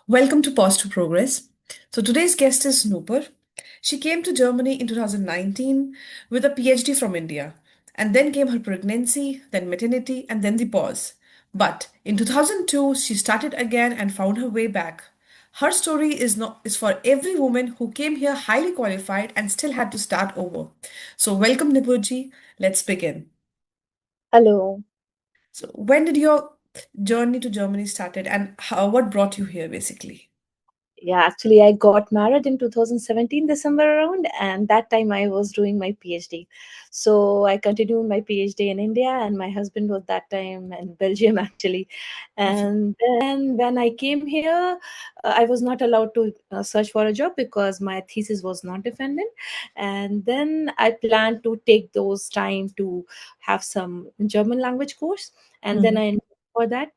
Welcome to Positive Progress. So today's guest is Noopur. She came to Germany in 2019 with a PhD from India, and then came her pregnancy, then maternity, and then the pause. But in 2002, she started again and found her way back. Her story is for every woman who came here highly qualified and still had to start over. So welcome, Nipurji. Let's begin. Hello. So when did your journey to Germany started, and what brought you here, basically? Yeah, actually, I got married in 2017 December around, and that time I was doing my PhD. So I continued my PhD in India, and my husband was that time in Belgium actually. And then when I came here, I was not allowed to search for a job because my thesis was not defended. And then I planned to take those time to have some German language course, and then I for that.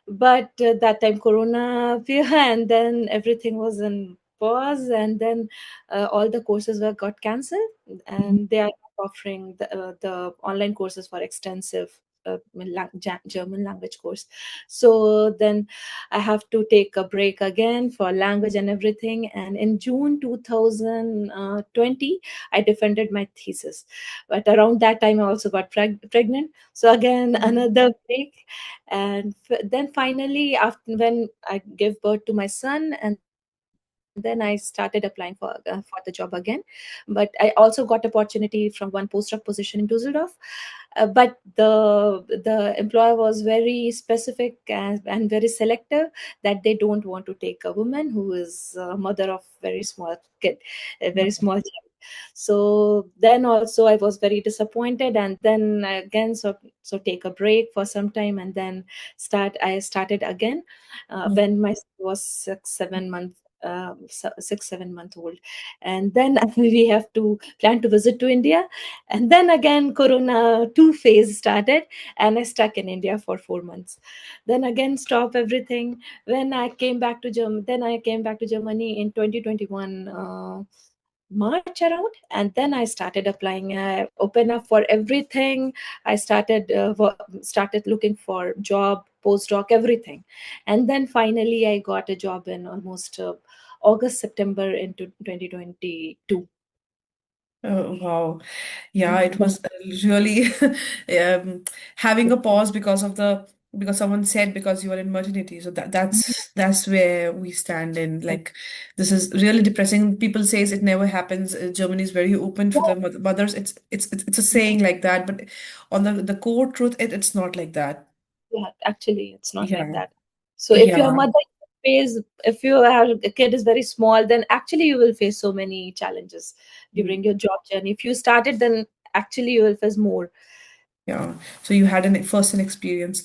But that time corona appeared and then everything was in pause, and then all the courses were got cancelled, and they are not offering the online courses for extensive German language course. So then I have to take a break again for language and everything, and in June 2020 I defended my thesis. But around that time I also got pregnant, so again another break. And then finally, after when I gave birth to my son, and then I started applying for the job again. But I also got opportunity from one postdoc position in Dusseldorf. But the employer was very specific and very selective, that they don't want to take a woman who is a mother of very small kid, a very small child. So then also I was very disappointed, and then again, so take a break for some time, and then I started again when my son was 6 7 months 6 7 month old. And then we have to plan to visit to India, and then again corona 2 phase started, and I stuck in India for 4 months. Then again stop everything. When I came back to Germany, then I came back to Germany in 2021 March around, and then I started applying. I opened up for everything. I started looking for job, postdoc, everything, and then finally I got a job in almost August September into 2022. Oh, wow. Yeah, it was really um, having a pause because someone said because you are in maternity. So that's where we stand in. Like this is really depressing. People says it never happens. Germany is very open for the mothers. It's a saying like that, but on the core truth, it's not like that. Yeah, actually, it's not like Yeah. that. So if your Yeah. mother face, if you have a kid is very small, then actually you will face so many challenges during your job journey. If you started, then actually you will face more. Yeah. So you had an first-hand experience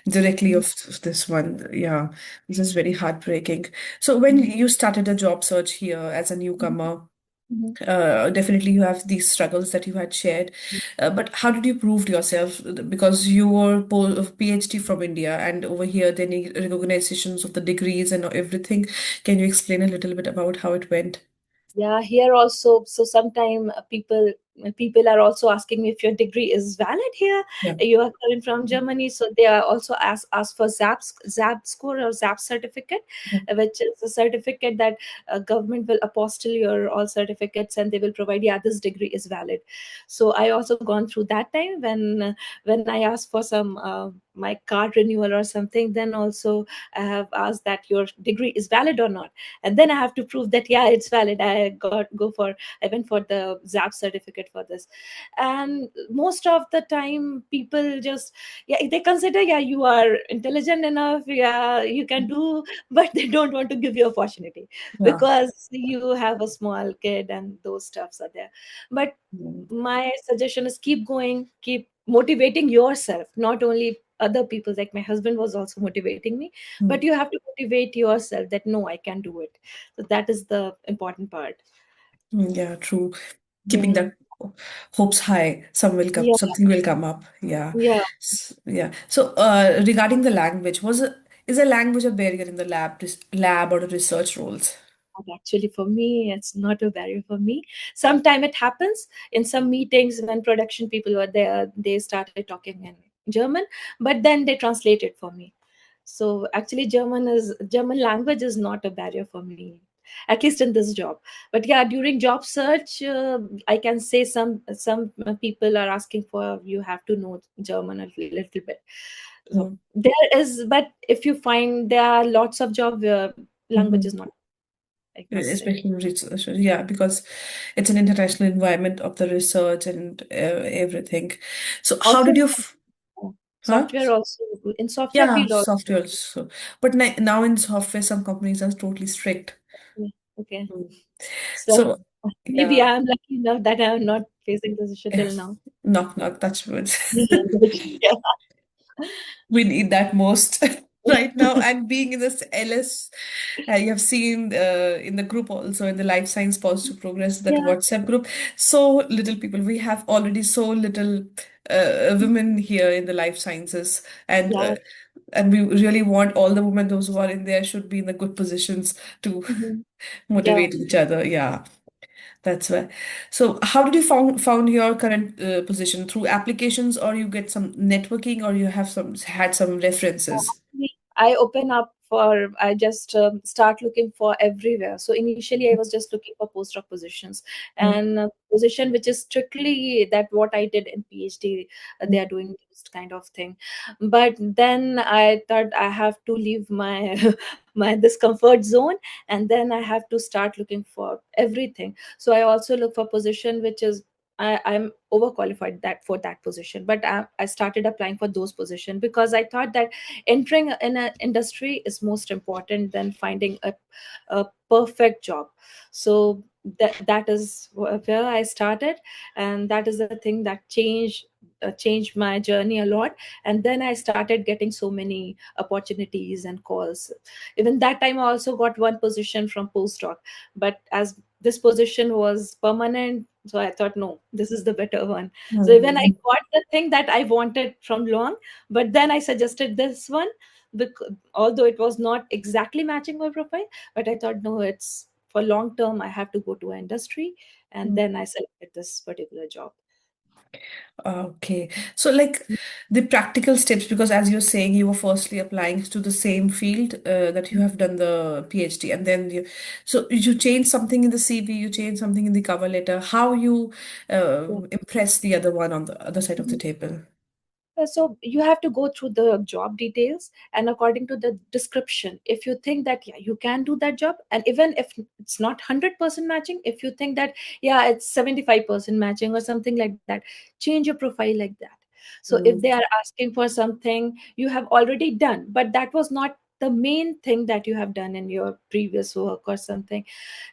directly of this one. Yeah. This is very heartbreaking. So when you started a job search here as a newcomer, Mhm. definitely you have these struggles that you had shared. But how did you prove to yourself? Because you were PhD from India and over here they need recognitions of the degrees and everything. Can you explain a little bit about how it went? Yeah, here also. So sometime people are also asking me if your degree is valid here. Yeah. You are coming from Germany, so they are also ask for ZAP score or ZAP certificate, which is a certificate that government will apostle your all certificates, and they will provide, yeah, this degree is valid. So I also gone through that time when I asked for some my card renewal or something. Then also I have asked that your degree is valid or not, and then I have to prove that, yeah, it's valid. I went for the ZAP certificate for this. And most of the time people just, yeah, they consider, yeah, you are intelligent enough, yeah, you can do, but they don't want to give you opportunity Yeah. because you have a small kid and those stuffs are there. But my suggestion is keep going, keep motivating yourself, not only other people. Like my husband was also motivating me, but Mm. you have to motivate yourself that no, I can do it. So that is the important part. Yeah, true. Keeping Yeah, the hopes high, yeah, something will come up. Yeah. yeah. Yeah. So, regarding the language, is a language a barrier in the lab or the research roles? And actually, for me, it's not a barrier for me. Sometime it happens in some meetings when production people were there, they started talking in German, but then they translate it for me. So actually, German language is not a barrier for me, at least in this job. But yeah, during job search, I can say some people are asking for you have to know German a little bit. So Mm. there is, but if you find there are lots of job where language is Mhm. not, I must say. Especially in research, yeah, because it's an international environment of the research and everything. So how Also, did you, huh? software also in software Yeah, field software also. also. But now in software, some companies are totally strict. Okay, Mm. so So, maybe yeah, I'm lucky enough that I'm not facing this issue yeah. till now. Knock, knock, touch wood. Yeah. We need that most right now. And being in this LS, you have seen in the group also, in the Life Science Positive Progress, that Yeah, WhatsApp group, so little people. We have already so little women here in the life sciences, yeah. and we really want all the women, those who are in there, should be in the good positions to Mhm. Yeah. motivate each other. Yeah, that's why. So, how did you found your current position, through applications, or you get some networking, or you have some had some references? I open up for, I just start looking for everywhere. So initially, I was just looking for postdoc positions Mm, and position which is strictly that what I did in PhD. They mm, are doing this kind of thing. But then I thought I have to leave my my this comfort zone, and then I have to start looking for everything. So I also look for position which is I'm overqualified that for that position, but I started applying for those positions because I thought that entering in an industry is most important than finding a perfect job. So that is where I started, and that is the thing that changed my journey a lot. And then I started getting so many opportunities and calls. Even that time I also got one position from postdoc, but as this position was permanent, so I thought, no, this is the better one. So even I mm, got the thing that I wanted from long, but then I suggested this one because although it was not exactly matching my profile, but I thought, no, it's for long term I have to go to an industry, and mm. then I selected this particular job. Okay. So, like the practical steps, because as you're saying, you were firstly applying to the same field that you have done the PhD, and then so you change something in the CV, you change something in the cover letter. How you impress the other one on the other side of the Yeah. table? So you have to go through the job details, and according to the description, if you think that yeah you can do that job, and even if it's not 100% matching, if you think that yeah it's 75% matching or something like that, change your profile like that. So if they Mm, are asking for something you have already done, but that was not the main thing that you have done in your previous work or something,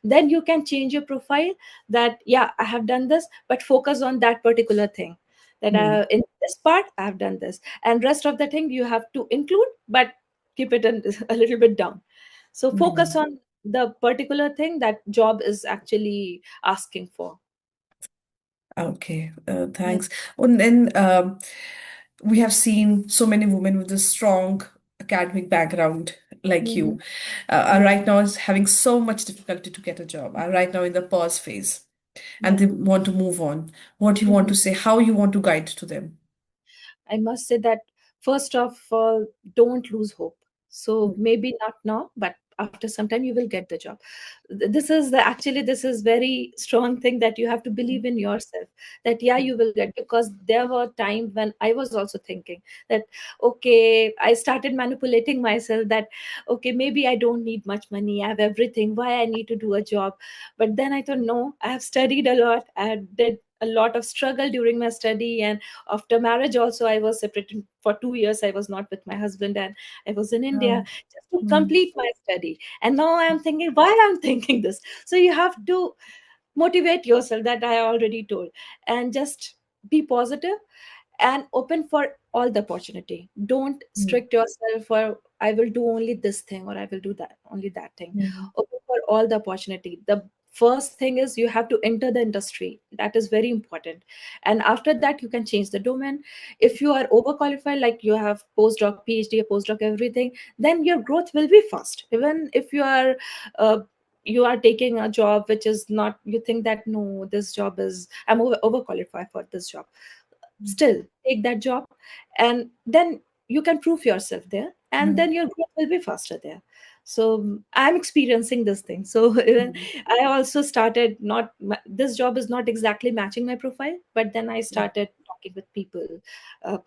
then you can change your profile that yeah I have done this, but focus on that particular thing, that mm, in this part I've done this, and rest of the thing you have to include, but keep it a little bit down. So focus mm. on the particular thing that job is actually asking for. Okay, Yeah. thanks. And then we have seen so many women with a strong academic background like Mhm. you are Yeah. right now is having so much difficulty to get a job, are right now in the pause phase, and Yeah. they want to move on. What do you want Mhm. to say? How you want to guide to them? I must say that first of all, don't lose hope. So maybe not now, but after some time you will get the job. This is actually this is very strong thing that you have to believe in yourself. That yeah, you will get, because there were time when I was also thinking that okay, I started manipulating myself that okay, maybe I don't need much money, I have everything. Why I need to do a job? But then I thought no, I have studied a lot. I did a lot of struggle during my study, and after marriage also I was separated for 2 years. I was not with my husband, and I was in India Um, just to mm, complete my study. And now I'm thinking why I'm thinking this. So you have to motivate yourself, that I already told, and just be positive and open for all the opportunity. Don't mm, strict yourself for I will do only this thing or I will do that only that thing. mm, Open for all the opportunity. The first thing is you have to enter the industry. That is very important. And after that you can change the domain. If you are overqualified, like you have postdoc, PhD, postdoc, everything, then your growth will be fast. Even if uh, you are taking a job which is not, you think that no, this job is, I'm overqualified for this job, still take that job, and then you can prove yourself there. and then your growth will be faster there. So I'm experiencing this thing. So even Mhm. I also started, not this job is not exactly matching my profile, but then I started talking with people,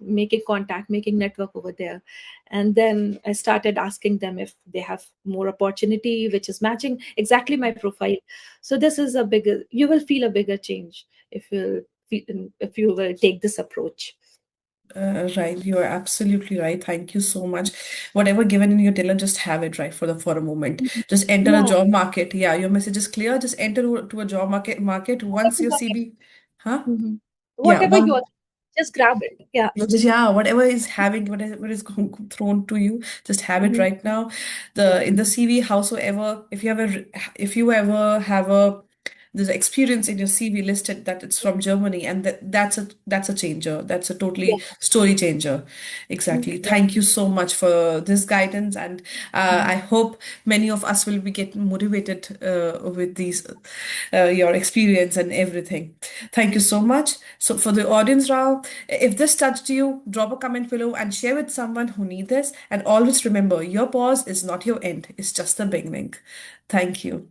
making contact, making network over there. And then I started asking them if they have more opportunity which is matching exactly my profile. So this is a bigger, you will feel a bigger change if you if you will take this approach. Right, you are absolutely right. Thank you so much. Whatever given in your tiller, just have it right for a moment. Mhm. Just enter a Yeah, job market. Yeah, your message is clear. Just enter to a job market once your whatever, CV. Huh? mhm. Yeah, Whatever you one. are, just grab it. Yeah. Yeah, whatever is having, whatever is thrown to you, just have it Mhm. right now. The in the CV, howsoever, if you have if you ever have a there's an experience in your CV listed that it's from Germany, and that's a changer. That's a Yeah. totally story changer. Exactly. Yeah. Thank you so much for this guidance, and Mhm. I hope many of us will be getting motivated with these your experience and everything. Thank you so much. So for the audience, Rao, if this touched you, drop a comment below and share with someone who needs this. And always remember, your pause is not your end; it's just the beginning. Thank you.